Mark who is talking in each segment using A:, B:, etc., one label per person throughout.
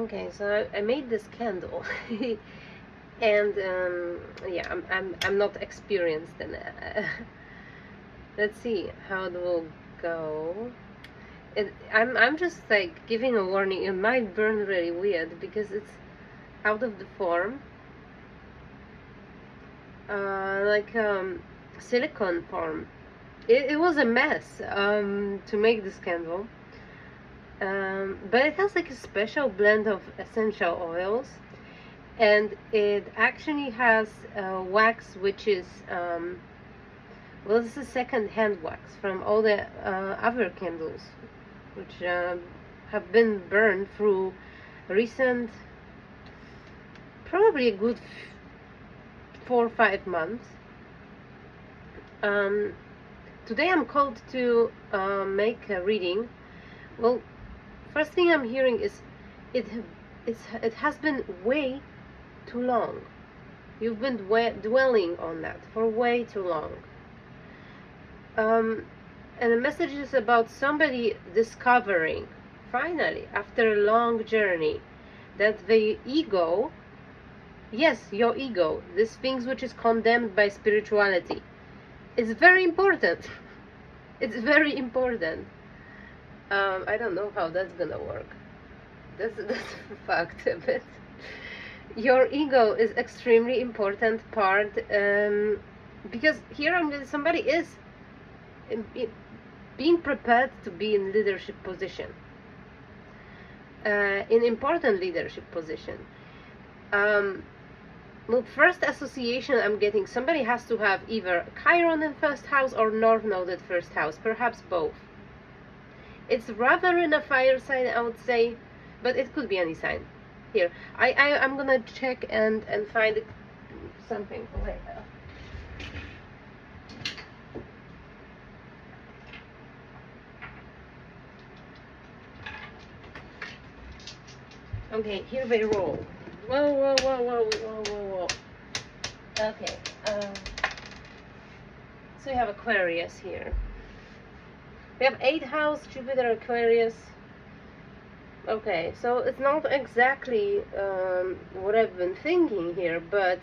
A: Okay, so I made this candle, and yeah, I'm not experienced in it. Let's see how it will go. I'm just like giving a warning. It might burn really weird because it's out of the form, like silicone form. It was a mess to make this candle. But it has like a special blend of essential oils, and it actually has wax, which is well, this is second-hand wax from all the other candles, which have been burned through recent, probably a good 4 or 5 months. Um, Today I'm called to make a reading. Well, first thing I'm hearing is it it has been way too long. You've been dwelling on that for way too long. And the message is about somebody discovering, finally, after a long journey, that the ego, yes, your ego, this thing which is condemned by spirituality, is very important. It's very important. I don't know how that's gonna work. That's a fact of it. Your ego is extremely important part, because here somebody is being prepared to be in leadership position, in important leadership position. Well, first association I'm getting, somebody has to have either Chiron in first house or North Node at first house, perhaps both. It's rather in a fire sign, I would say, but it could be any sign. Here, I'm gonna check and find something later. Okay, here they roll. Whoa, whoa, whoa, whoa, whoa, whoa, whoa. Okay, so you have Aquarius here. We have 8th house, Jupiter, Aquarius. Okay, so it's not exactly what I've been thinking here, but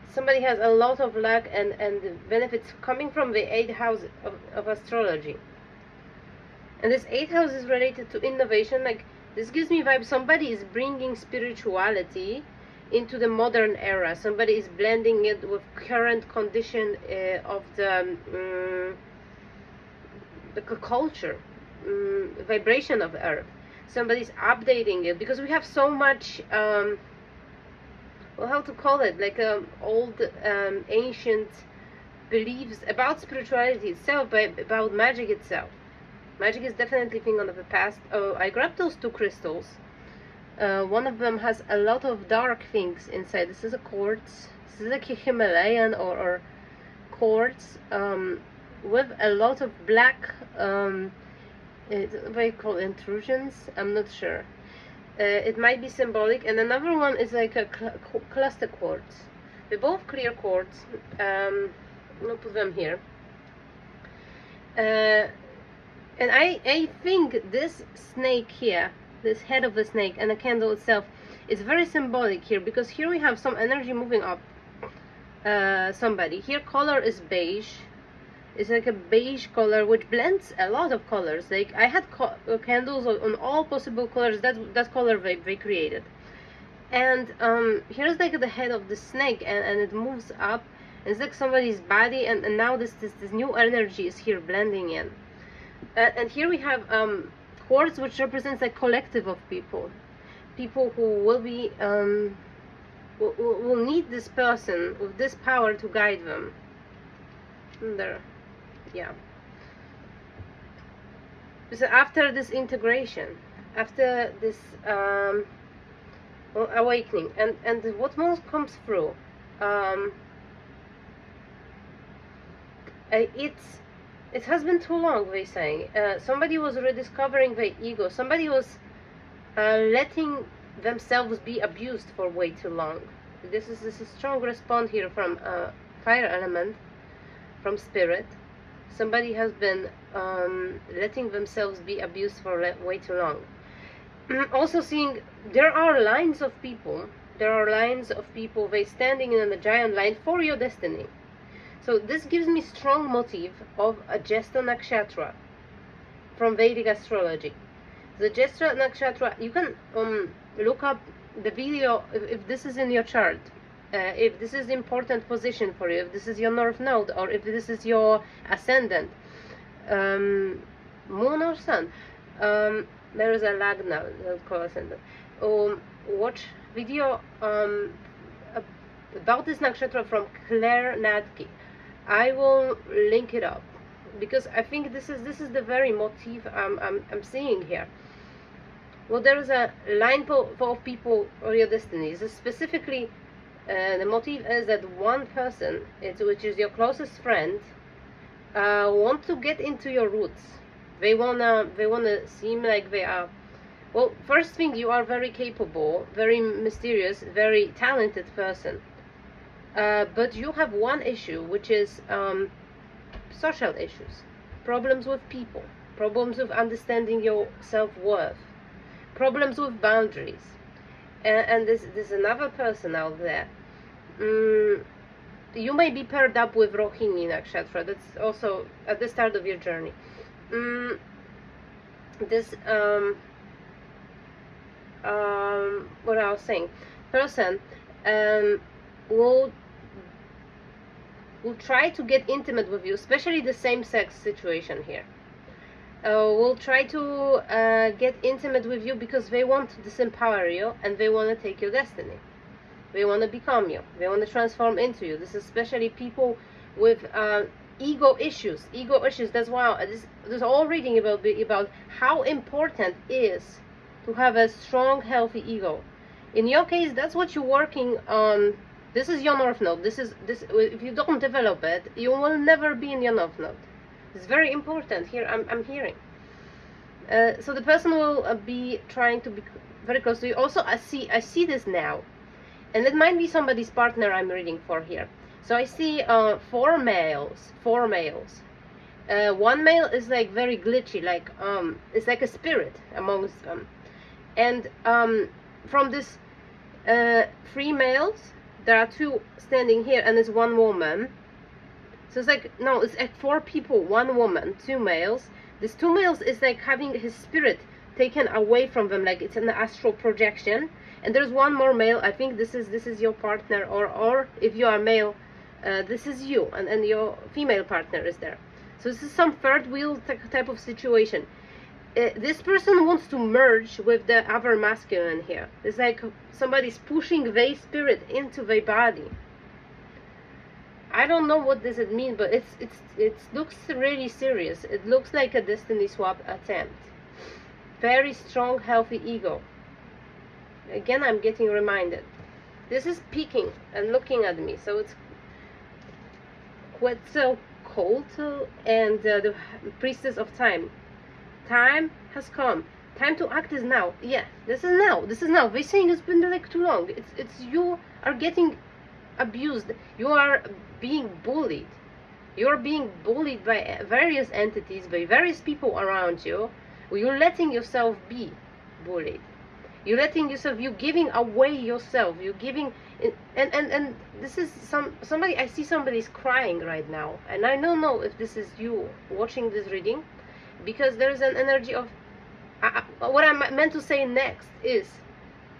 A: somebody has a lot of luck and benefits coming from the 8th house of astrology. And this 8th house is related to innovation. Like, this gives me vibe somebody is bringing spirituality into the modern era. Somebody is blending it with current condition of the culture, vibration of Earth. Somebody's updating it because we have so much well, how to call it, like old ancient beliefs about spirituality itself, but about magic itself. Magic is definitely a thing of the past. Oh, I grabbed those 2 crystals. One of them has a lot of dark things inside. This is a quartz. This is like a Himalayan or quartz with a lot of black, what do you call intrusions? I'm not sure. It might be symbolic. And another one is like a cluster quartz. They're both clear quartz. I'll put them here. And I think this snake here, this head of the snake and the candle itself, is very symbolic here, because here we have some energy moving up somebody. Here color is beige. It's like a beige color which blends a lot of colors. Like, I had candles on all possible colors. That color they created. And here's like the head of the snake, and it moves up. It's like somebody's body, and now this new energy is here blending in. And here we have quartz, which represents a collective of people who will be will need this person with this power to guide them. And there, yeah. So after this integration, after this well, awakening, and what most comes through, it has been too long, they say. Somebody was rediscovering their ego. Somebody was letting themselves be abused for way too long. This is a strong response here from fire element, from spirit. Somebody has been letting themselves be abused for way too long. Also seeing there are lines of people. There are lines of people. They standing in a giant line for your destiny. So this gives me strong motive of a Jesta Nakshatra from Vedic astrology. The Jesta Nakshatra, you can look up the video if this is in your chart, if this is important position for you, if this is your north node, or if this is your ascendant, moon or sun. There is a lag now, don't call ascendant. Watch video about this nakshatra from Claire Natke. I will link it up because I think this is the very motif I'm seeing here. Well, there is a line of people or your destiny. So specifically, the motive is that one person, which is your closest friend, want to get into your roots. They wanna seem like they are. Well, first thing, you are very capable, very mysterious, very talented person. But you have one issue, which is social issues, problems with people, problems with understanding your self-worth, problems with boundaries. And there's another person out there. You may be paired up with Rohini Nakshatra. That's also at the start of your journey. This what I was saying, person will try to get intimate with you, especially the same-sex situation here. Will try to get intimate with you because they want to disempower you and they want to take your destiny. They want to become you. They want to transform into you. This is especially people with ego issues. Ego issues. That's why there's all reading about how important it is to have a strong, healthy ego. In your case, that's what you're working on. This is your north node. This. If you don't develop it, you will never be in your north node. It's very important here. I'm hearing. So the person will be trying to be very close to you. Also, I see this now, and it might be somebody's partner I'm reading for here. So I see four males. One male is like very glitchy, like it's like a spirit amongst them, and from this three males, there are two standing here, and there's one woman. So it's like, no, it's like four people, one woman, two males. This two males is like having his spirit taken away from them, like it's an astral projection. And there's one more male. I think this is your partner, or if you are male, this is you, and your female partner is there. So this is some third wheel type of situation. This person wants to merge with the other masculine here. It's like somebody's pushing their spirit into their body. I don't know what does it mean, but it looks really serious. It looks like a destiny swap attempt. Very strong, healthy ego. Again, I'm getting reminded. This is peeking and looking at me, so it's Quetzalcoatl and the priestess of time. Time has come. Time to act is now. Yeah, this is now. They're saying it's been like too long. It's you are getting abused. You are being bullied. You're being bullied by various entities, by various people around you. You're letting yourself be bullied. You're letting yourself, you're giving away yourself. You're giving, and this is somebody, I see somebody's crying right now. And I don't know if this is you watching this reading, because there's an energy of, what I meant to say next is,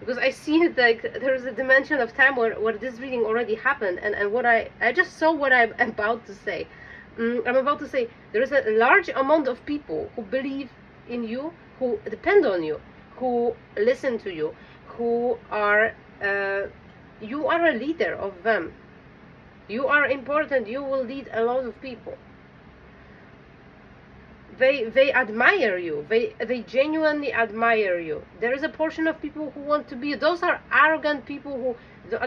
A: because I see it like there's a dimension of time where this reading already happened, and what I just saw what I'm about to say. I'm about to say there is a large amount of people who believe in you, who depend on you, who listen to you, who are you are a leader of them. You are important. You will lead a lot of people. They admire you. They genuinely admire you. There is a portion of people who want to be. Those are arrogant people who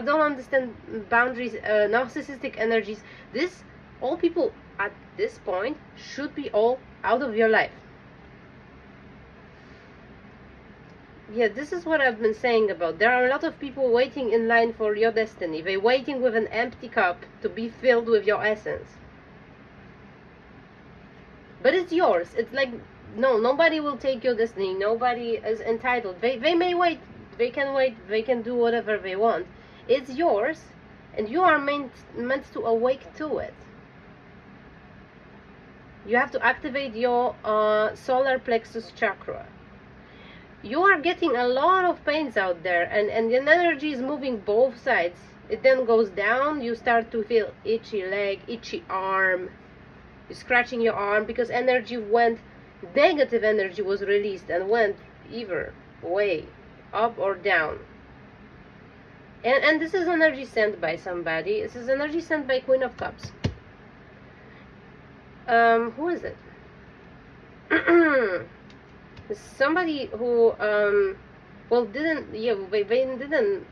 A: don't understand boundaries, narcissistic energies. All people at this point should be all out of your life. Yeah, this is what I've been saying about. There are a lot of people waiting in line for your destiny. They're waiting with an empty cup to be filled with your essence. But it's yours. It's like no, nobody will take your destiny. Nobody is entitled. They may wait. They can wait. They can do whatever they want. It's yours, and you are meant to awake to it. You have to activate your solar plexus chakra. You are getting a lot of pains out there, and the energy is moving both sides. It then goes down. You start to feel itchy leg, itchy arm. You're scratching your arm because energy went, negative energy was released and went either way, up or down. And this is energy sent by somebody. This is energy sent by Queen of Cups. Who is it? Somebody who well, didn't, yeah, they didn't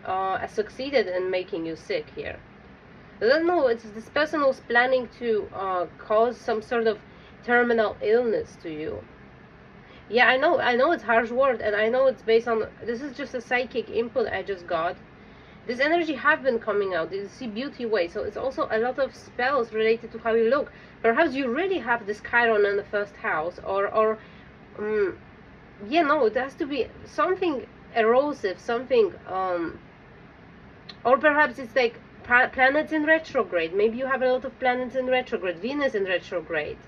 A: succeeded in making you sick here. I don't know, it's this person who's planning to cause some sort of terminal illness to you. Yeah, I know it's harsh word, and I know it's based on, this is just a psychic input I just got. This energy have been coming out. You see beauty way, so it's also a lot of spells related to how you look. Perhaps you really have this Chiron in the first house, or yeah, no, it has to be something erosive, something, or perhaps it's like planets in retrograde. Maybe you have a lot of planets in retrograde, Venus in retrograde.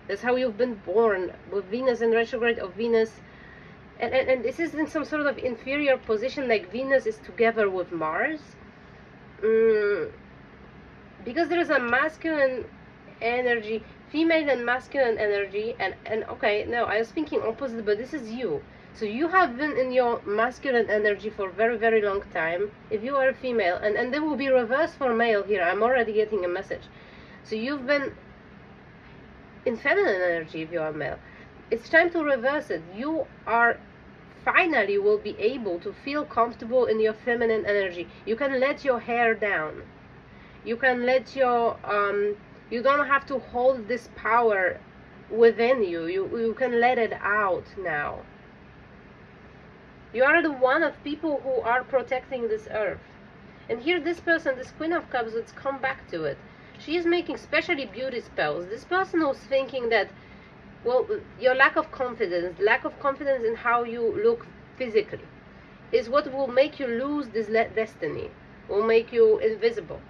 A: That's how you've been born, with Venus in retrograde, or Venus. And this is in some sort of inferior position, like Venus is together with Mars. Because there is a masculine energy, female and masculine energy, and okay, no, I was thinking opposite, but this is you. So you have been in your masculine energy for a very, very long time, if you are a female, and there will be reverse for male here. I'm already getting a message. So you've been in feminine energy if you are male. It's time to reverse it. You are finally will be able to feel comfortable in your feminine energy. You can let your hair down. You can let your you don't have to hold this power within you. You can let it out now. You are the one of people who are protecting this earth. And here this person, this Queen of Cups, let's come back to it. She is making specially beauty spells. This person was thinking that, well, your lack of confidence in how you look physically, is what will make you lose this destiny, will make you invisible,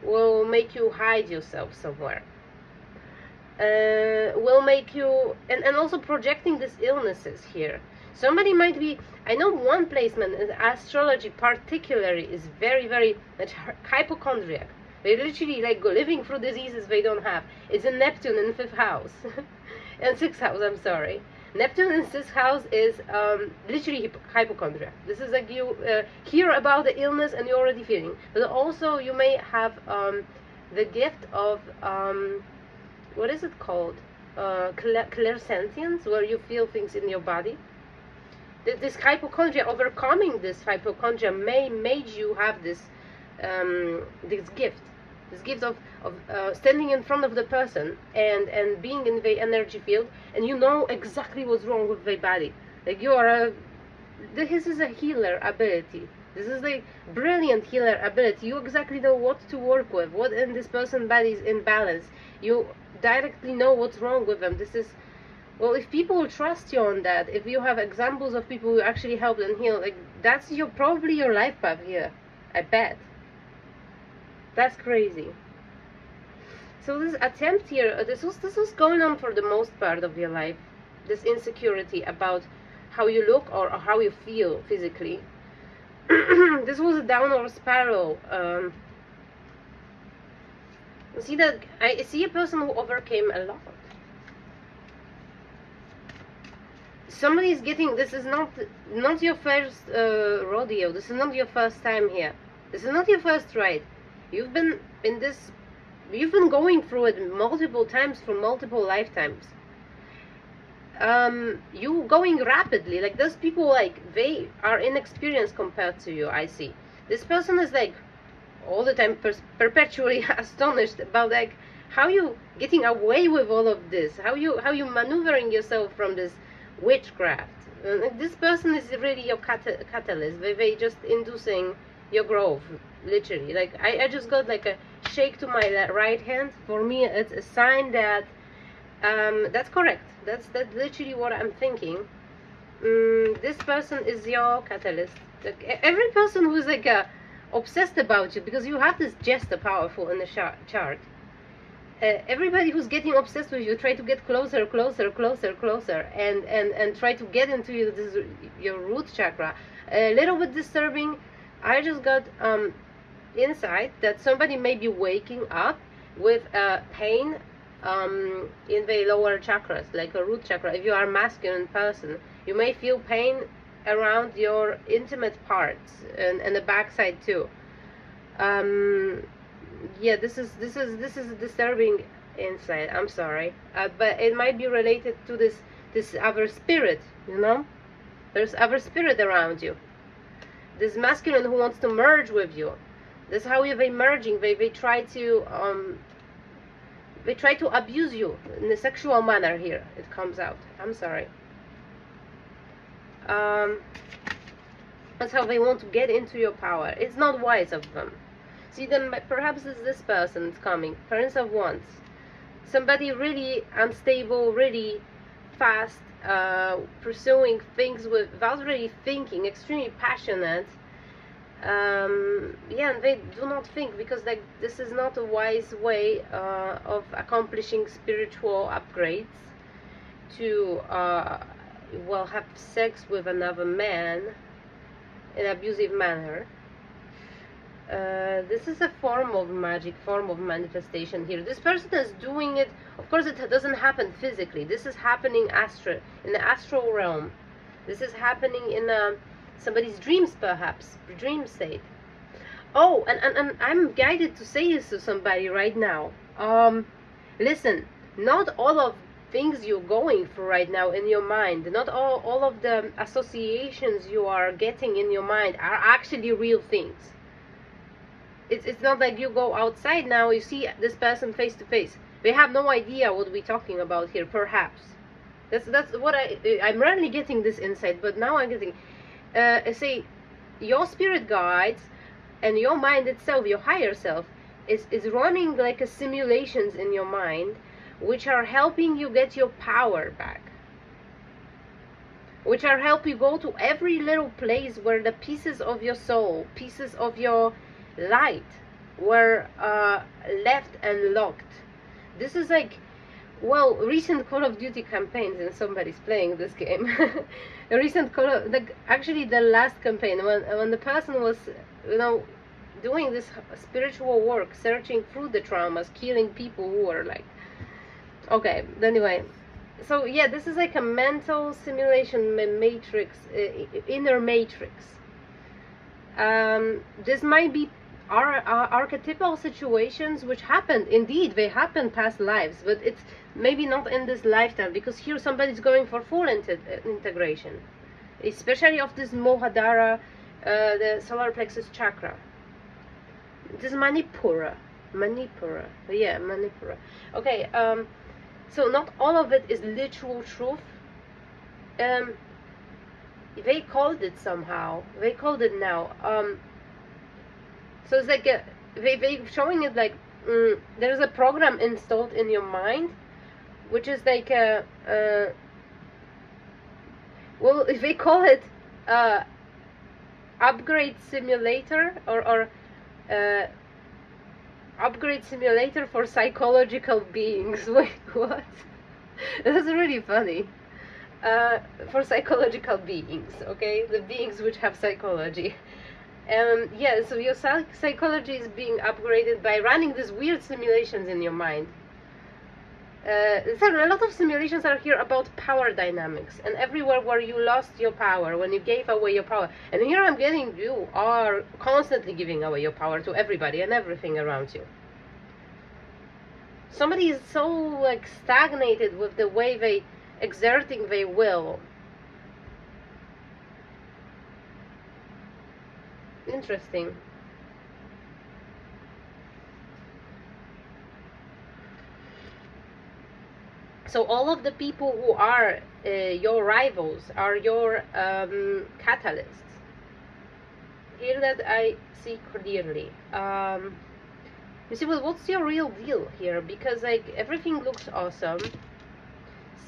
A: will make you hide yourself somewhere, will make you, and also projecting these illnesses here. Somebody might be, I know one placement in astrology particularly is very, very much hypochondriac. They literally like living through diseases they don't have. It's in Neptune in 5th house. And 6th house, I'm sorry. Neptune in 6th house is literally hypochondria. This is like you hear about the illness and you're already feeling. But also you may have the gift of, what is it called? Clairsentience, where you feel things in your body. This hypochondria, overcoming this hypochondria made you have this gift of standing in front of the person and being in the energy field, and you know exactly what's wrong with the body. Like you are this is a healer ability. This is a brilliant healer ability. You exactly know what to work with, what in this person's body is imbalance. You directly know what's wrong with them. This is, well, if people will trust you on that, if you have examples of people who actually helped and healed, like that's probably your life path here, I bet. That's crazy. So this attempt here, this was going on for the most part of your life. This insecurity about how you look or how you feel physically. This was a downward spiral. See that I see a person who overcame a lot. Somebody is getting. This is not your first rodeo. This is not your first time here. This is not your first ride. You've been in this. You've been going through it multiple times for multiple lifetimes. You going rapidly, like those people, like they are inexperienced compared to you. I see this person is like all the time perpetually astonished about like how you getting away with all of this, how you maneuvering yourself from this witchcraft. This person is really your catalyst. They just inducing your growth, literally. Like I just got like a shake to my right hand. For me it's a sign that That's correct. That's literally what I'm thinking. This person is your catalyst. Like, every person who's like obsessed about you, because you have this jester powerful in the chart. Everybody who's getting obsessed with you try to get closer, closer, closer, closer, and try to get into your root chakra. A little bit disturbing. I just got insight that somebody may be waking up with pain in the lower chakras, like a root chakra. If you are a masculine person, you may feel pain around your intimate parts and the backside too. Yeah, this is disturbing insight. I'm sorry, but it might be related to this other spirit. You know, there's other spirit around you. This masculine who wants to merge with you. This is how they're merging. They try to abuse you in a sexual manner. Here it comes out. I'm sorry. That's how they want to get into your power. It's not wise of them. See, then perhaps it's this person that's coming. Prince of Wands. Somebody really unstable, really fast, pursuing things without really thinking, extremely passionate. Yeah, and they do not think, because like this is not a wise way of accomplishing spiritual upgrades to well, have sex with another man in an abusive manner. This is a form of magic, form of manifestation here. This person is doing it. Of course, it doesn't happen physically. This is happening in the astral realm. This is happening in somebody's dreams, perhaps, dream state. Oh, and I'm guided to say this to somebody right now. Listen, not all of things you're going through right now in your mind, not all of the associations you are getting in your mind are actually real things. It's not like you go outside now, you see this person face to face. They have no idea what we're talking about here, perhaps. That's what I'm rarely getting this insight, but now I'm getting. Say, your spirit guides and your mind itself, your higher self, is running like a simulations in your mind, which are helping you get your power back, which are helping you go to every little place where the pieces of your soul, pieces of your light were left and locked. This is like, well, recent Call of Duty campaigns, and somebody's playing this game. A recent actually the last campaign, when the person was, you know, doing this spiritual work, searching through the traumas, killing people who were like, okay, anyway. So yeah, this is like a mental simulation matrix, inner matrix. This might be archetypal situations which happened. Indeed, they happened past lives, but it's maybe not in this lifetime, because here somebody's going for full integration, especially of this Mohadara, the solar plexus chakra. This Manipura, yeah, Manipura. Okay, so not all of it is literal truth. They called it somehow. They called it now. So it's like they showing it like there's a program installed in your mind, which is like well, if they call it upgrade simulator or upgrade simulator for psychological beings. Wait, what? That's really funny. For psychological beings, okay, the beings which have psychology. Yeah, so your psychology is being upgraded by running these weird simulations in your mind. So a lot of simulations are here about power dynamics, and everywhere where you lost your power, when you gave away your power. And here I'm getting, you are constantly giving away your power to everybody and everything around you. Somebody is so like stagnated with the way they exerting their will. Interesting. So all of the people who are your rivals are your catalysts. Here that I see clearly. You see, well, what's your real deal here? Because like everything looks awesome.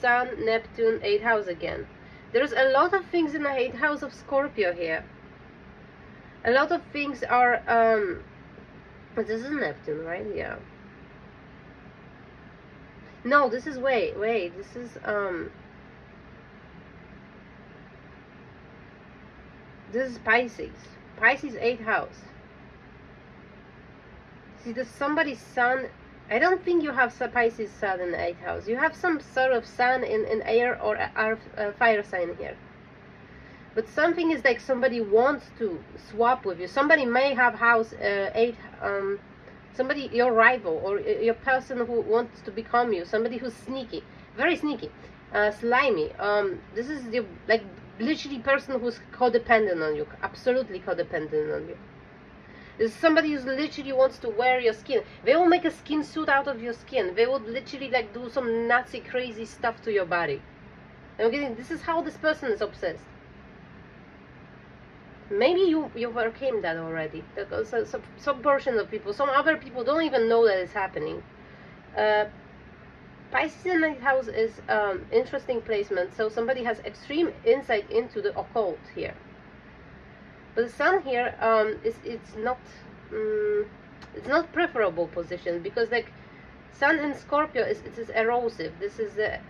A: Sun, Neptune, 8th house again. There's a lot of things in the 8th house of Scorpio here. A lot of things are, but this is Neptune, right? Yeah. No, this is, wait, this is, this is Pisces. Pisces 8th house. See, there's somebody's sun. I don't think you have Pisces sun in the 8th house. You have some sort of sun in air or fire sign here. But something is like somebody wants to swap with you. Somebody may have house 8, somebody, your rival or your person who wants to become you. Somebody who's sneaky, very sneaky, slimy. This is the, like, literally person who's codependent on you, absolutely codependent on you. This is somebody who literally wants to wear your skin. They will make a skin suit out of your skin. They would literally like do some Nazi crazy stuff to your body. Okay, this is how this person is obsessed. Maybe you overcame that already. Because some portion of people, some other people don't even know that it's happening. Pisces in 9th house is interesting placement. So somebody has extreme insight into the occult here. But the sun here, it's not preferable position, because like sun in Scorpio it is erosive. This is the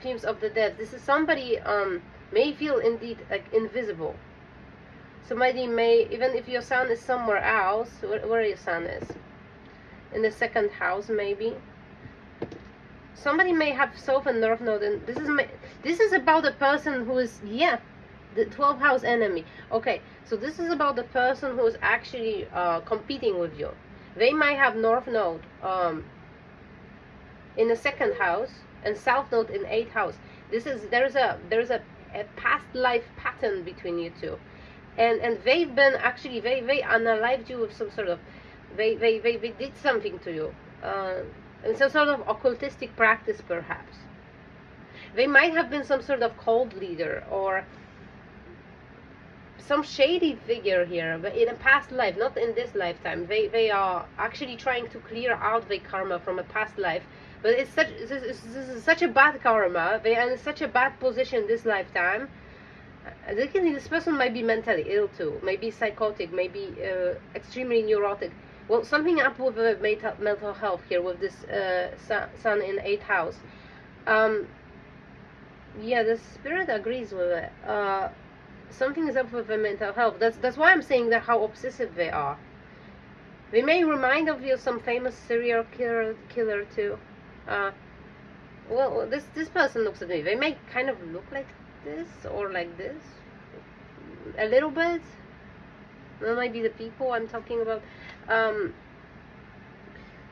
A: themes of the dead. This is somebody may feel indeed like invisible. Somebody may, even if your sun is somewhere else, where your sun is, in the 2nd house maybe. Somebody may have South and North Node, and this is about a person who is, yeah, the 12th house enemy. Okay, so this is about the person who is actually competing with you. They might have North Node in the 2nd house and South Node in 8th house. There's a past life pattern between you two, and they've been actually they unalived you with some sort of they did something to you, and some sort of occultistic practice perhaps. They might have been some sort of cult leader or some shady figure here, but in a past life, not in this lifetime. They are actually trying to clear out their karma from a past life, but this is such a bad karma. They are in such a bad position this lifetime. This person might be mentally ill too, maybe psychotic, maybe extremely neurotic. Well, something up with mental health here with this sun in 8th house. Yeah, the spirit agrees with it. Something is up with the mental health. That's why I'm saying that how obsessive they are. They may remind of you some famous serial killer too. Well, this person looks at me. They may kind of look like this or like this, a little bit. That might be the people I'm talking about.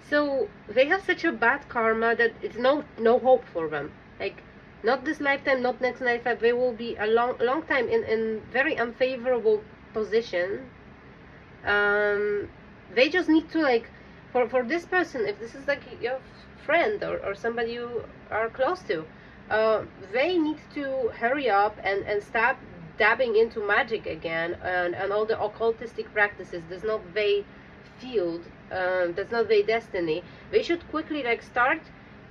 A: So they have such a bad karma that it's no hope for them. Like, not this lifetime, not next lifetime. They will be a long time in very unfavorable position. They just need to, like, for this person, if this is like your friend or somebody you are close to, they need to hurry up and stop dabbing into magic again and all the occultistic practices. That's not their field. That's not their destiny. They should quickly like start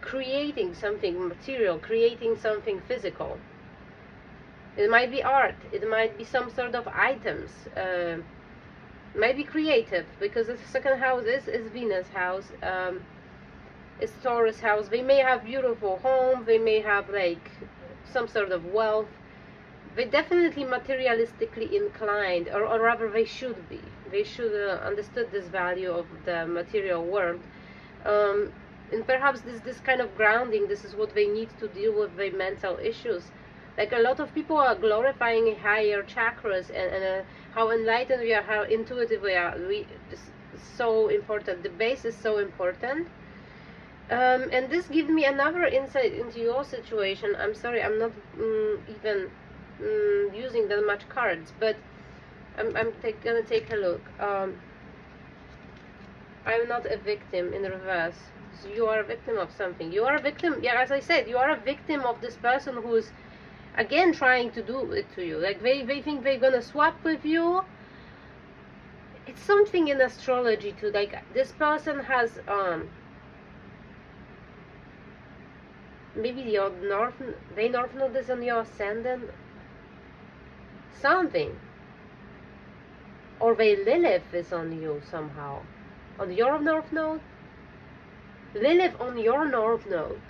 A: creating something material, creating something physical. It might be art, it might be some sort of items, might be creative, because the 2nd house is Venus house, it's Taurus house. They may have beautiful home, they may have like some sort of wealth. They're definitely materialistically inclined, or rather they should be. They should understood this value of the material world. And perhaps this kind of grounding, this is what they need to deal with their mental issues. Like, a lot of people are glorifying higher chakras and how enlightened we are, how intuitive we are. This is so important. The base is so important. And this gives me another insight into your situation. I'm sorry, I'm not even using that much cards, but I'm gonna take a look. I'm not a victim in reverse. So you are a victim of something. You are a victim, yeah, as I said, you are a victim of this person who's again trying to do it to you. Like, they think they're gonna swap with you. It's something in astrology too. Like, this person has maybe your north node is on your ascendant, something, or the Lilith is on you somehow, on your north node. Lilith on your north node.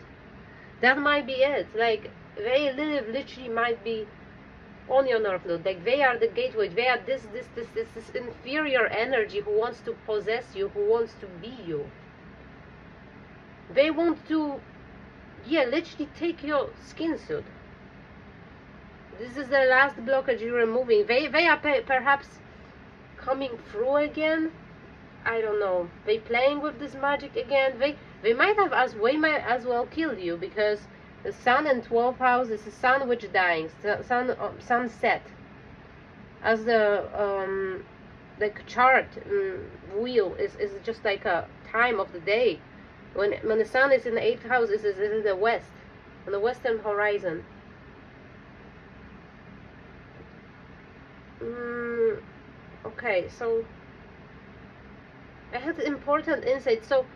A: That might be it. Like they Lilith literally might be on your north node. Like they are the gateway. They are this inferior energy who wants to possess you, who wants to be you. They want to, yeah, literally take your skin suit. This is the last blockage you're removing. They are perhaps coming through again. I don't know. They playing with this magic again. They might have as well killed you, because the sun in 12th house is a sun which dying, sunset. As the like chart wheel is just like a time of the day. When the sun is in the 8th house, is in the west, on the western horizon. Okay, so I had important insight. So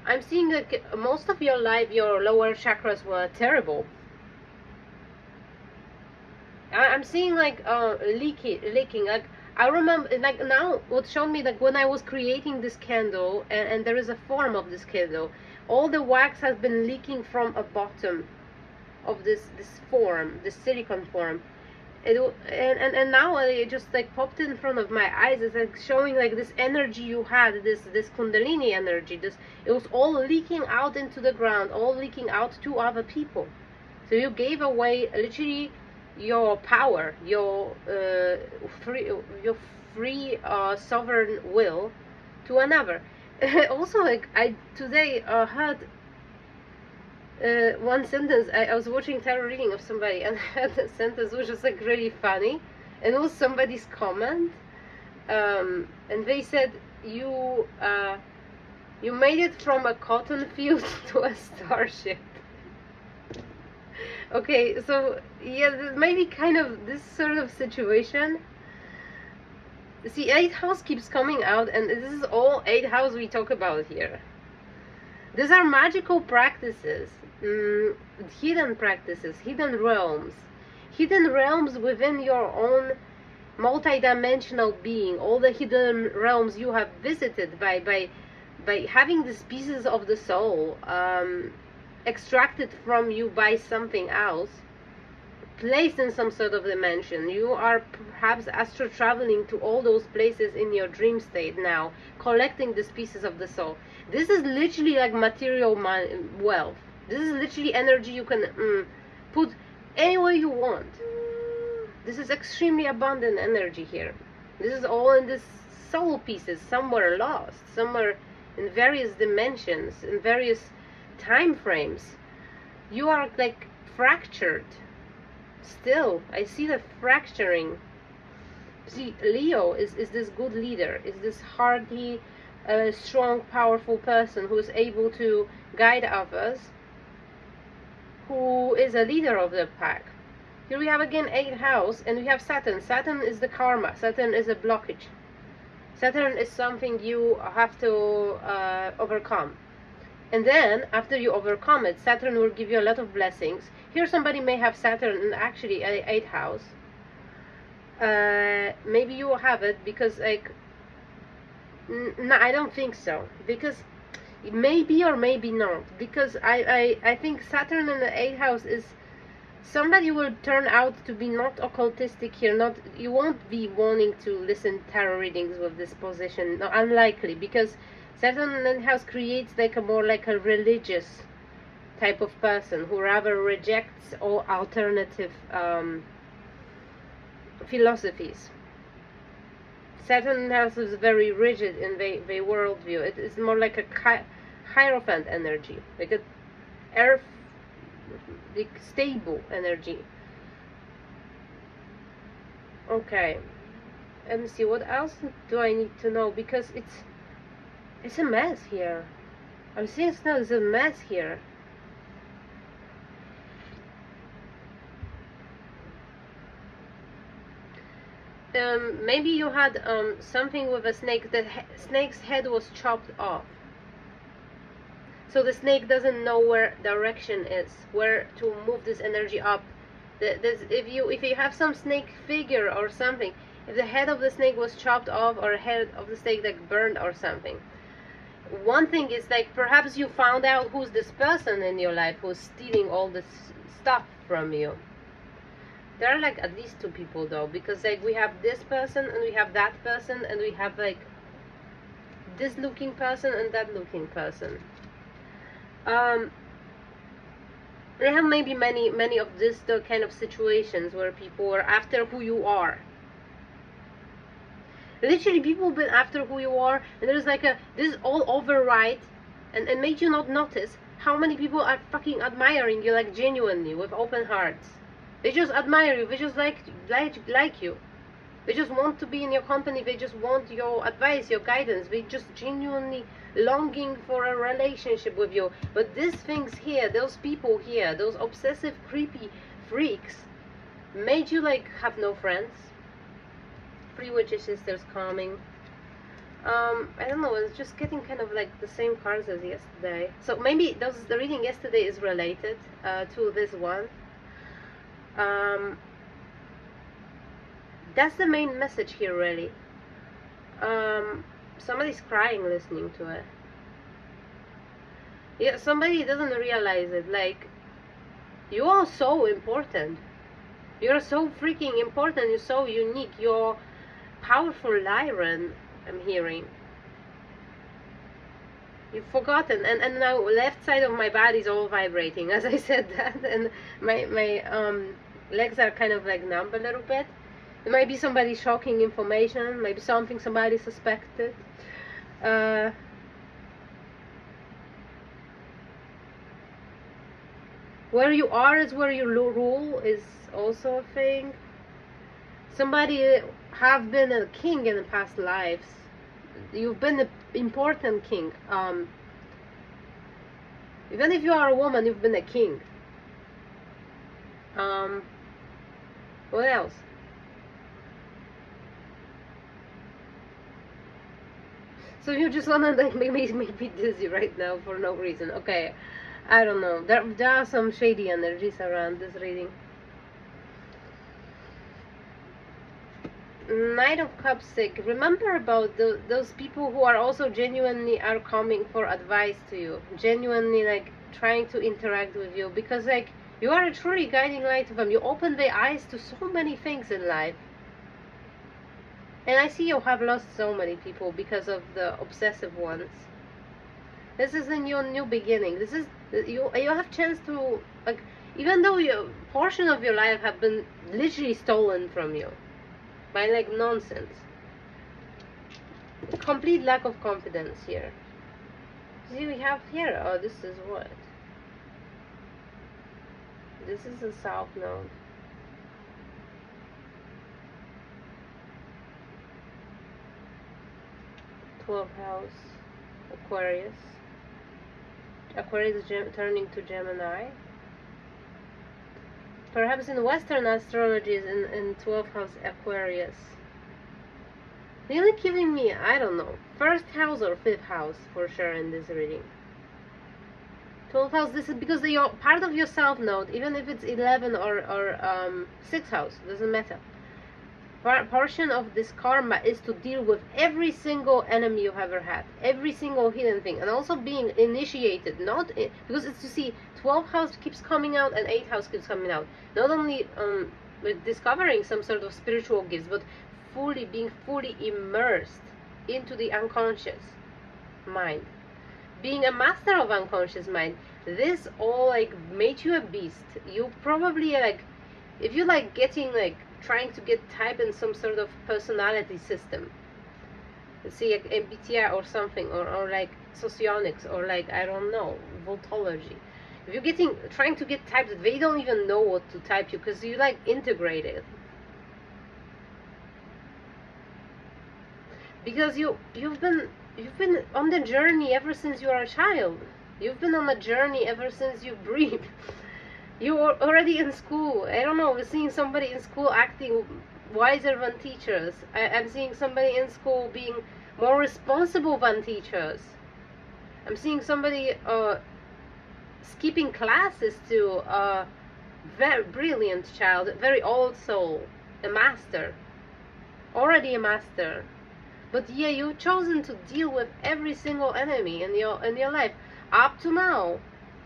A: I'm seeing like most of your life, your lower chakras were terrible. I'm seeing like leaking. Like I remember, like now, what showed me, like when I was creating this candle, and there is a form of this candle, all the wax has been leaking from a bottom of this form, this silicone form. And now it just like popped in front of my eyes. It's like showing like this energy you had, this Kundalini energy. It was all leaking out into the ground, all leaking out to other people. So you gave away literally your power, your free sovereign will to another. Also, like I today heard one sentence. I was watching tarot reading of somebody, and I had a sentence which was like really funny, and it was somebody's comment, and they said, you made it from a cotton field to a starship. Okay, so yeah, maybe kind of this sort of situation. See, 8th house keeps coming out, and this is all 8th house we talk about here. These are magical practices, hidden practices, hidden realms within your own multi-dimensional being, all the hidden realms you have visited by having these pieces of the soul extracted from you by something else, placed in some sort of dimension. You are perhaps astro traveling to all those places in your dream state now, collecting these pieces of the soul. This is literally like material wealth. This is literally energy you can put anywhere you want. This is extremely abundant energy here. This is all in these soul pieces, somewhere lost, somewhere in various dimensions, in various time frames. You are like fractured. Still, I see the fracturing. See, Leo is this good leader, is this hardy, strong, powerful person who is able to guide others, who is a leader of the pack. Here we have again 8th house, and we have Saturn. Saturn is the karma. Saturn is a blockage. Saturn is something you have to overcome. And then, after you overcome it, Saturn will give you a lot of blessings. Here somebody may have Saturn in actually 8th house. Maybe you will have it because, like, no, I don't think so. Because maybe or maybe not. Because I think Saturn in the 8th house is, somebody will turn out to be not occultistic here. Not, you won't be wanting to listen tarot readings with this position. No, unlikely, because Saturn in the 8th house creates like a more like a religious type of person who rather rejects all alternative philosophies. Saturn in the house is very rigid in the worldview. It is more like a hierophant energy, like a earth, like stable energy. Okay, let me see, what else do I need to know? Because it's a mess here. I'm seeing it's a mess here. Maybe you had something with a snake. The snake's head was chopped off. So the snake doesn't know where direction is, where to move this energy up. If you have some snake figure or something, if the head of the snake was chopped off, or head of the snake like burned or something, one thing is like perhaps you found out who's this person in your life who's stealing all this stuff from you. There are like at least two people though, because like we have this person and we have that person and we have like this looking person and that looking person. We have maybe many of this the kind of situations where people are after who you are. Literally, people have been after who you are, and there's like this is all override, and made you not notice how many people are fucking admiring you, like genuinely, with open hearts. They just admire you, they just like you. They just want to be in your company, they just want your advice, your guidance, they just genuinely longing for a relationship with you. But these things here, those people here, those obsessive, creepy freaks, made you like have no friends. 3 witches sisters coming. I don't know, it's just getting kind of like the same cards as yesterday. So maybe the reading yesterday is related to this one. That's the main message here, really. Somebody's crying listening to it. Yeah, somebody doesn't realize it. Like, you are so important. You're so freaking important. You're so unique. You're powerful Lyran, I'm hearing. You've forgotten, and now left side of my body is all vibrating as I said that, and my legs are kind of like numb a little bit. It might be somebody shocking information, maybe something somebody suspected. Where you are is where you rule is also a thing. Somebody have been a king in the past lives. You've been an important king. Even if you are a woman, you've been a king. What else? So you just wanna like make me dizzy right now for no reason. Okay, I don't know. There are some shady energies around this reading. Knight of Cups sick. Remember about those people who are also genuinely are coming for advice to you, genuinely like trying to interact with you, because like you are a truly guiding light to them. You open their eyes to so many things in life. And I see you have lost so many people because of the obsessive ones. This is in your new beginning. This is you have chance to like, even though your portion of your life have been literally stolen from you by like nonsense. Complete lack of confidence here. See, we have here, oh, this is what? This is the South Node. House, Aquarius. Aquarius is turning to Gemini. Perhaps in Western astrology is in 12th house Aquarius. Really giving me, I don't know, 1st house or 5th house for sure in this reading. 12th house, this is because they are part of your South Node, even if it's 11 or 6th house, doesn't matter. Portion of this karma is to deal with every single enemy you've ever had, every single hidden thing, and also being initiated, because it's to see 12th house keeps coming out and 8th house keeps coming out, not only with discovering some sort of spiritual gifts, but being fully immersed into the unconscious mind, being a master of unconscious mind. This all like made you a beast. You probably like, if you like getting like trying to get type in some sort of personality system, let's see, like MBTI or something, or like socionics, or like, I don't know, voltology. If you're trying to get typed, they don't even know what to type you, because you like integrate it. Because you've been on the journey ever since you are a child. You've been on a journey ever since you breathe. You are already in school. I don't know, we're seeing somebody in school acting wiser than teachers. I'm seeing somebody in school being more responsible than teachers. I'm seeing somebody skipping classes to a very brilliant child, very old soul, a master, already a master. But yeah, you've chosen to deal with every single enemy in your life up to now.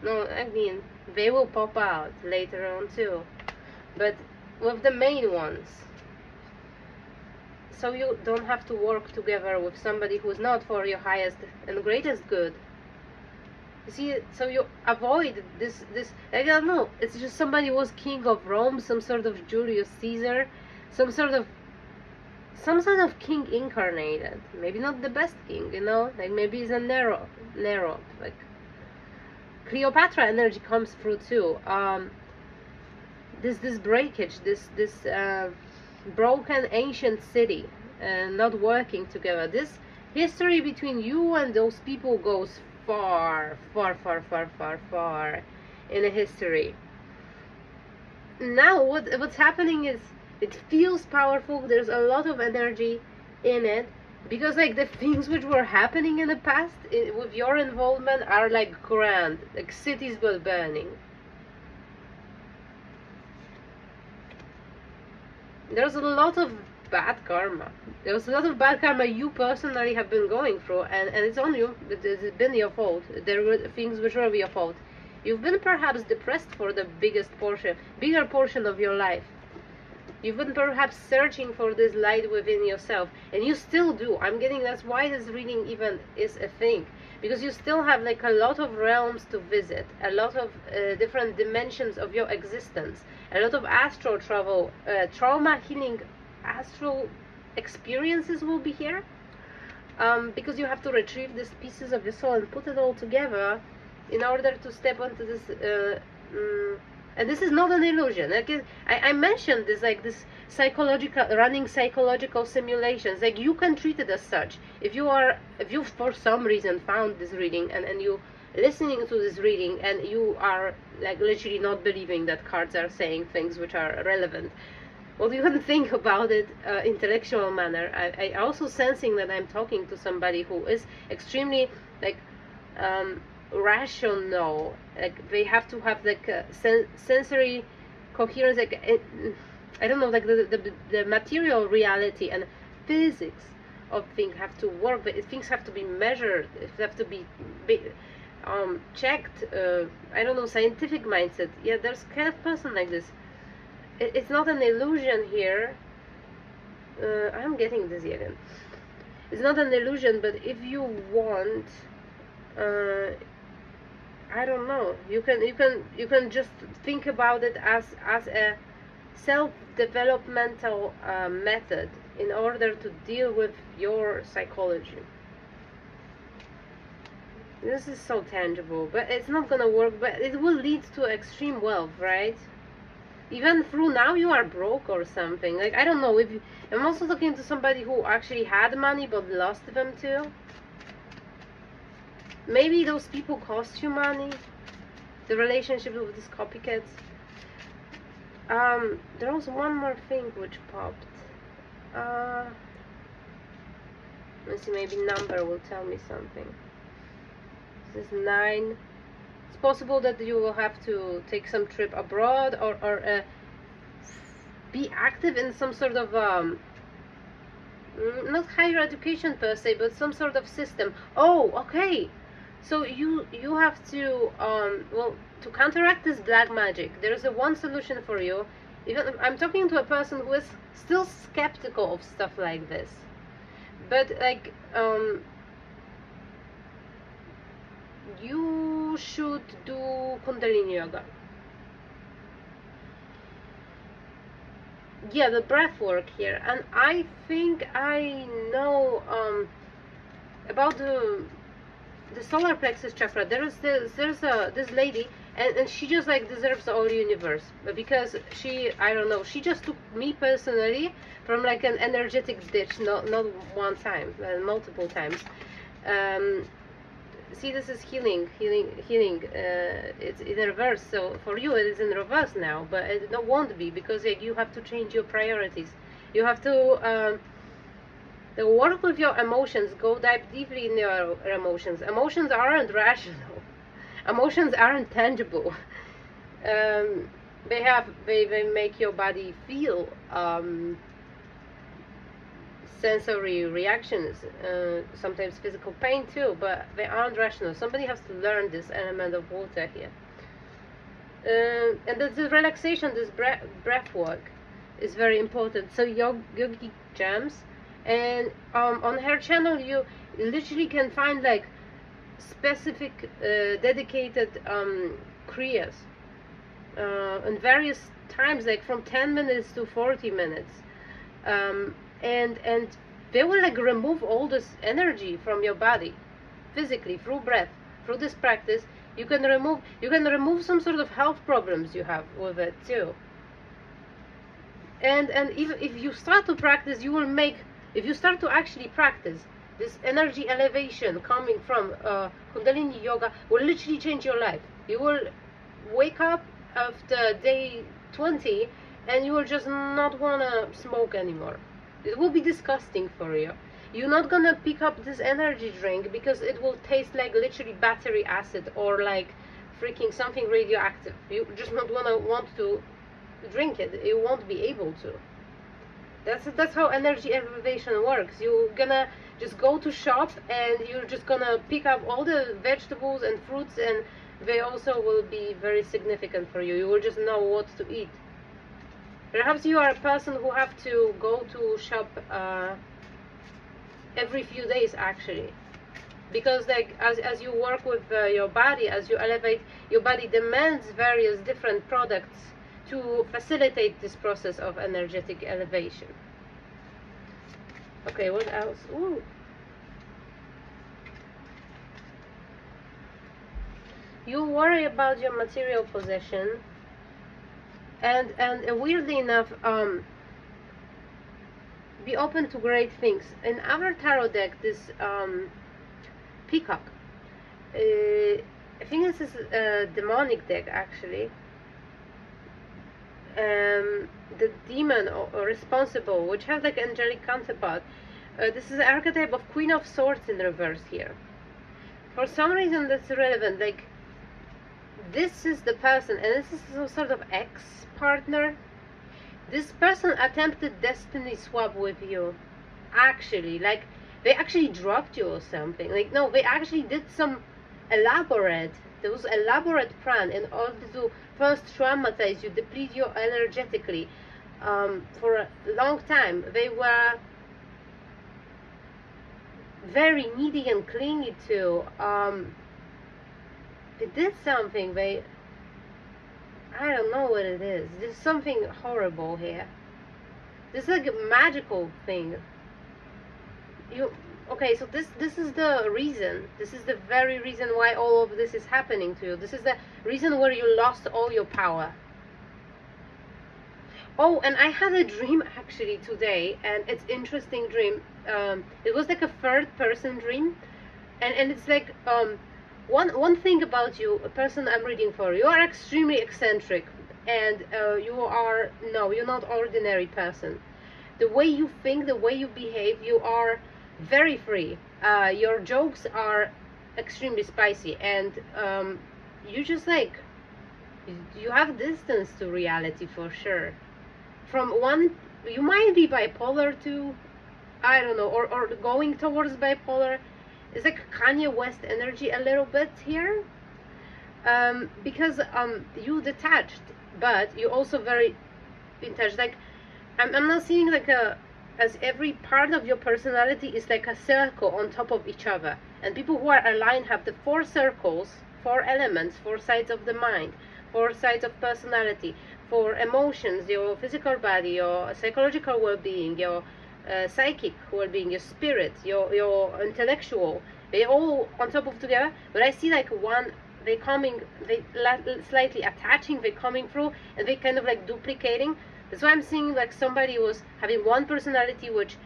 A: No, I mean they will pop out later on too, but with the main ones. So you don't have to work together with somebody who's not for your highest and greatest good. You see, so you avoid this. I don't know. It's just somebody was king of Rome, some sort of Julius Caesar, some sort of king incarnated. Maybe not the best king, you know. Like maybe he's a Nero. Like Cleopatra energy comes through too. This breakage, this broken ancient city, not working together. This history between you and those people goes far in a history. Now what's happening is it feels powerful. There's a lot of energy in it because like the things which were happening in the past with your involvement are like grand, like cities were burning. There's a lot of bad karma. There's a lot of bad karma you personally have been going through, and it's on you. It's been your fault. There were things which were your fault. You've been perhaps depressed for the bigger portion of your life. You've been perhaps searching for this light within yourself, and you still do. I'm getting that's why this reading even is a thing, because you still have like a lot of realms to visit, a lot of different dimensions of your existence, a lot of astral travel, trauma healing, astral experiences will be here, because you have to retrieve these pieces of your soul and put it all together in order to step onto this. And this is not an illusion. Like I mentioned this, like this running psychological simulations. Like you can treat it as such. If you for some reason found this reading and you listening to this reading and you are like literally not believing that cards are saying things which are relevant, well, you can think about it intellectual manner. I also sensing that I'm talking to somebody who is extremely like rational, like they have to have like a sensory coherence, like I don't know, like the material reality and physics of things have to work, but things have to be measured, it have to be checked. I don't know, scientific mindset. Yeah, there's kind of person like this. It's not an illusion here. I'm getting dizzy again. It's not an illusion, but if you want, I don't know. You can just think about it as a self-developmental method in order to deal with your psychology. This is so tangible, but it's not gonna work. But it will lead to extreme wealth, right? Even through now you are broke or something. Like I don't know if I'm also talking to somebody who actually had money but lost them too. Maybe those people cost you money. The relationship with these copycats. There was one more thing which popped. Let's see, maybe number will tell me something. This is 9. It's possible that you will have to take some trip abroad or be active in some sort of not higher education per se, but some sort of system. Oh, okay. So you have to well, to counteract this black magic, there's a one solution for you. Even I'm talking to a person who is still skeptical of stuff like this, but like you should do Kundalini yoga. Yeah, the breath work here, and I think I know about the solar plexus chakra. There's this lady, and she just like deserves the whole universe, because I don't know, she just took me personally from like an energetic ditch, not one time, multiple times. See, this is healing. It's in reverse, so for you it is in reverse now, but it won't be, because like, you have to change your priorities. You have to The work with your emotions, go dive deeply in your emotions. Emotions aren't rational. Emotions aren't tangible. They make your body feel sensory reactions, sometimes physical pain too, but they aren't rational. Somebody has to learn this element of water here. And the relaxation, this breath work is very important. So yogi jams, and on her channel you literally can find like specific dedicated kriyas in various times, like from 10 minutes to 40 minutes, and they will like remove all this energy from your body physically through breath. Through this practice you can remove some sort of health problems you have with it too. And if you start to practice, you will make, if you start to actually practice, this energy elevation coming from Kundalini yoga will literally change your life. You will wake up after day 20 and you will just not want to smoke anymore. It will be disgusting for you. You're not gonna pick up this energy drink because it will taste like literally battery acid or like freaking something radioactive. You just not want to drink it. You won't be able to. That's how energy elevation works. You're gonna just go to shop and you're just gonna pick up all the vegetables and fruits, and they also will be very significant for you. You will just know what to eat. Perhaps you are a person who have to go to shop every few days actually, because like as you work with your body, as you elevate, your body demands various different products to facilitate this process of energetic elevation. Okay, what else? Ooh. You worry about your material possession, and weirdly enough, be open to great things. In our tarot deck, this peacock, I think this is a demonic deck actually. The demon or responsible, which has like angelic counterpart. This is the archetype of Queen of Swords in reverse here. For some reason that's relevant. Like, this is the person, and this is some sort of ex-partner. This person attempted destiny swap with you. Actually, like, they actually dropped you or something. Like, no, they actually did some elaborate plan in order to first traumatize you, deplete you energetically. For a long time they were very needy and clingy to. They did something, I don't know what it is. There's something horrible here. This is like a magical thing. Okay, so this is the reason. This is the very reason why all of this is happening to you. This is the reason where you lost all your power. Oh, and I had a dream actually today, and it's interesting dream. It was like a third person dream, and it's like one thing about you, a person I'm reading for. You are extremely eccentric, and you're not ordinary person. The way you think, the way you behave, you are very free. Your jokes are extremely spicy, and you just like, you have distance to reality for sure. From one, you might be bipolar too, I don't know, or going towards bipolar. It's like Kanye West energy a little bit here, because you detached, but you also very in touch. Like, I'm not seeing like as every part of your personality is like a circle on top of each other, and people who are aligned have the 4 circles, 4 elements, 4 sides of the mind, 4 sides of personality, 4 emotions, your physical body, your psychological well-being, your psychic well-being, your spirit, your intellectual. They all on top of together, but I see like one, they slightly attaching, they coming through, and they kind of like duplicating. That's why I'm seeing like somebody was having one personality, which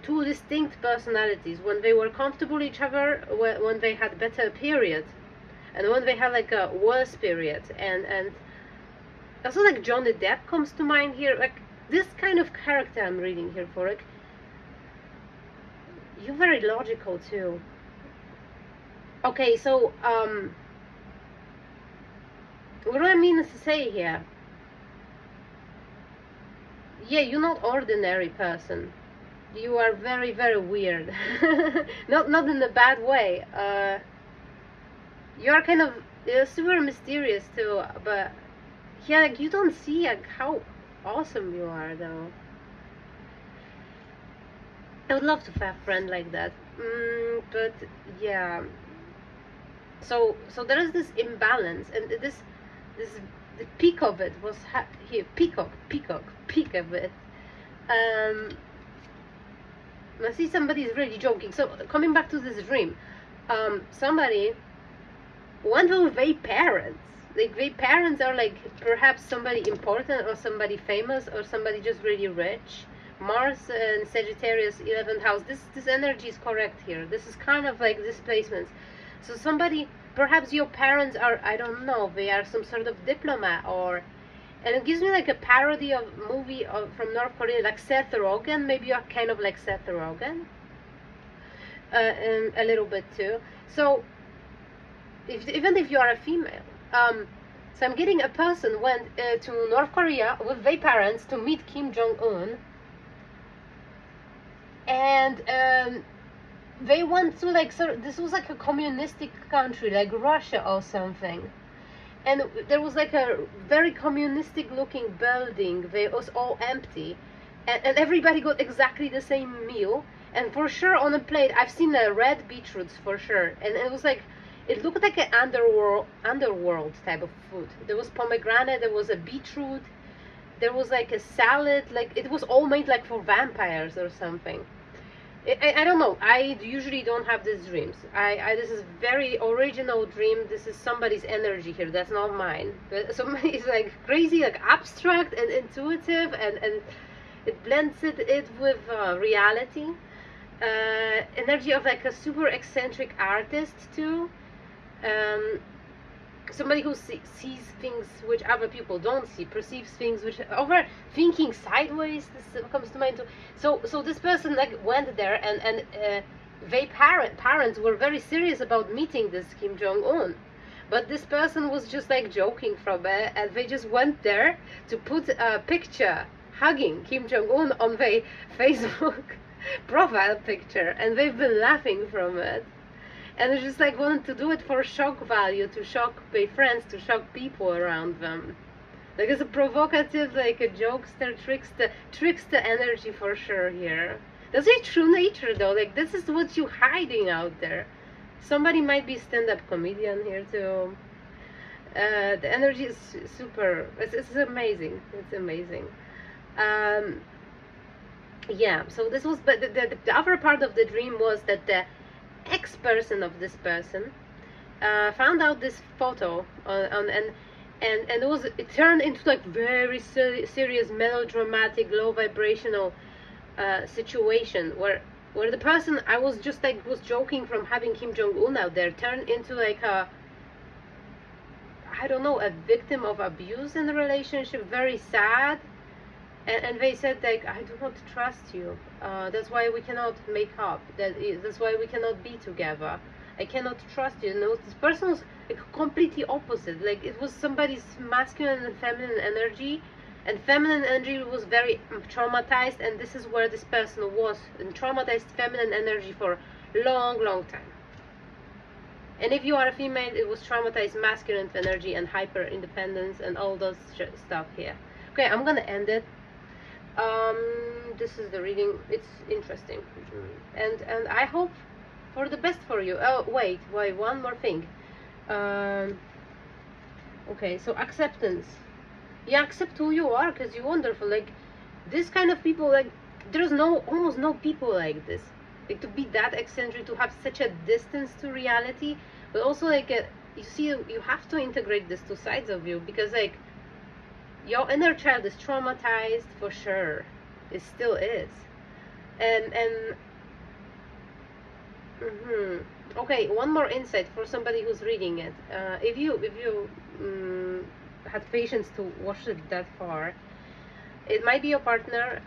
A: 2 distinct personalities, when they were comfortable with each other, when they had better periods, and when they had like a worse period. And also like Johnny Depp comes to mind here. Like, this kind of character I'm reading here for, like, you're very logical too. Okay, so what do I mean to say here? Yeah, you're not ordinary person. You are very, very weird. Not in a bad way. You are kind of super mysterious too, but yeah, like you don't see like how awesome you are though. I would love to have a friend like that. But yeah. So there is this imbalance, and this the peak of it was here. Peak of it. Um, I see somebody is really joking. So coming back to this dream, somebody went with their parents. Like their parents are like perhaps somebody important or somebody famous or somebody just really rich. Mars and Sagittarius 11th house. This energy is correct here. This is kind of like displacements. So somebody, perhaps your parents are, I don't know, they are some sort of diplomat, or, and it gives me like a parody of movie from North Korea, like Seth Rogen. Maybe you are kind of like Seth Rogen, and a little bit too. So even if you are a female, so I'm getting a person went to North Korea with their parents to meet Kim Jong-un, and they went to like, so this was like a communistic country like Russia or something, and there was like a very communistic looking building. It was all empty, and everybody got exactly the same meal, and for sure on a plate I've seen red beetroots for sure, and it was like, it looked like an underworld type of food. There was pomegranate, there was a beetroot, there was like a salad, like it was all made like for vampires or something. I don't know. I usually don't have these dreams. This is very original dream. This is somebody's energy here. That's not mine. But somebody's like crazy, like abstract and intuitive, and it blends it with reality. Energy of like a super eccentric artist too. Somebody who sees things which other people don't see, perceives things which overthinking sideways. This comes to mind too. So this person like went there, and they parents were very serious about meeting this Kim Jong-un, but this person was just like joking from it, and they just went there to put a picture hugging Kim Jong-un on their Facebook profile picture, and they've been laughing from it. And they just like wanted to do it for shock value, to shock their friends, to shock people around them. Like it's a provocative, like a jokester, trickster energy for sure here. That's your true nature though. Like this is what you're hiding out there. Somebody might be stand-up comedian here too. The energy is super. It's amazing. It's amazing. Yeah. So this was, but the other part of the dream was that the ex-person of this person found out this photo and it turned into like very serious melodramatic low vibrational situation where the person I was just like was joking from having Kim Jong-un out there turned into like a, I don't know, a victim of abuse in the relationship, very sad. And they said like, I do not trust you. That's why we cannot make up. That's why we cannot be together. I cannot trust you. No, this person was like completely opposite. Like it was somebody's masculine and feminine energy, and feminine energy was very traumatized. And this is where this person was in traumatized feminine energy for a long, long time. And if you are a female, it was traumatized masculine energy and hyper independence and all those stuff here. Okay, I'm gonna end it. This is the reading. It's interesting, and I hope for the best for you. Oh wait, one more thing. Okay, so acceptance. Yeah, accept who you are, because you're wonderful. Like this kind of people, like there's almost no people like this. Like to be that eccentric, to have such a distance to reality, but also like you see, you have to integrate these two sides of you, because like your inner child is traumatized for sure. It still is. And okay, one more insight for somebody who's reading it. If you had patience to watch it that far, it might be your partner.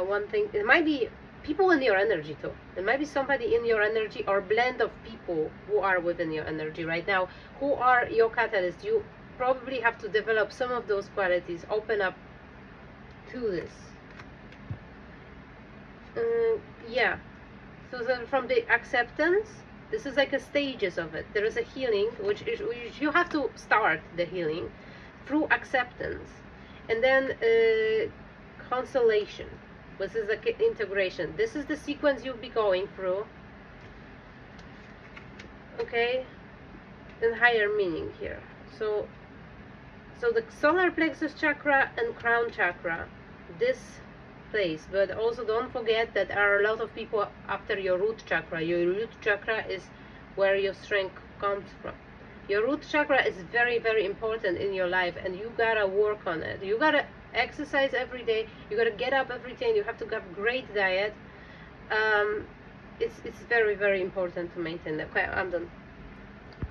A: One thing, it might be people in your energy too. There might be somebody in your energy or blend of people who are within your energy right now, who are your catalyst. You probably have to develop some of those qualities, open up to this. Yeah, so from the acceptance, this is like a stages of it. There is a healing, which you have to start the healing through acceptance, and then consolation, which is like integration. This is the sequence you'll be going through. Okay, and higher meaning here. So the solar plexus chakra and crown chakra, this place, but also don't forget that there are a lot of people after your root chakra. Your root chakra is where your strength comes from. Your root chakra is very, very important in your life, and you gotta work on it. You gotta exercise every day. You gotta get up every day, and you have to have great diet. It's very, very important to maintain that. Okay, I'm done.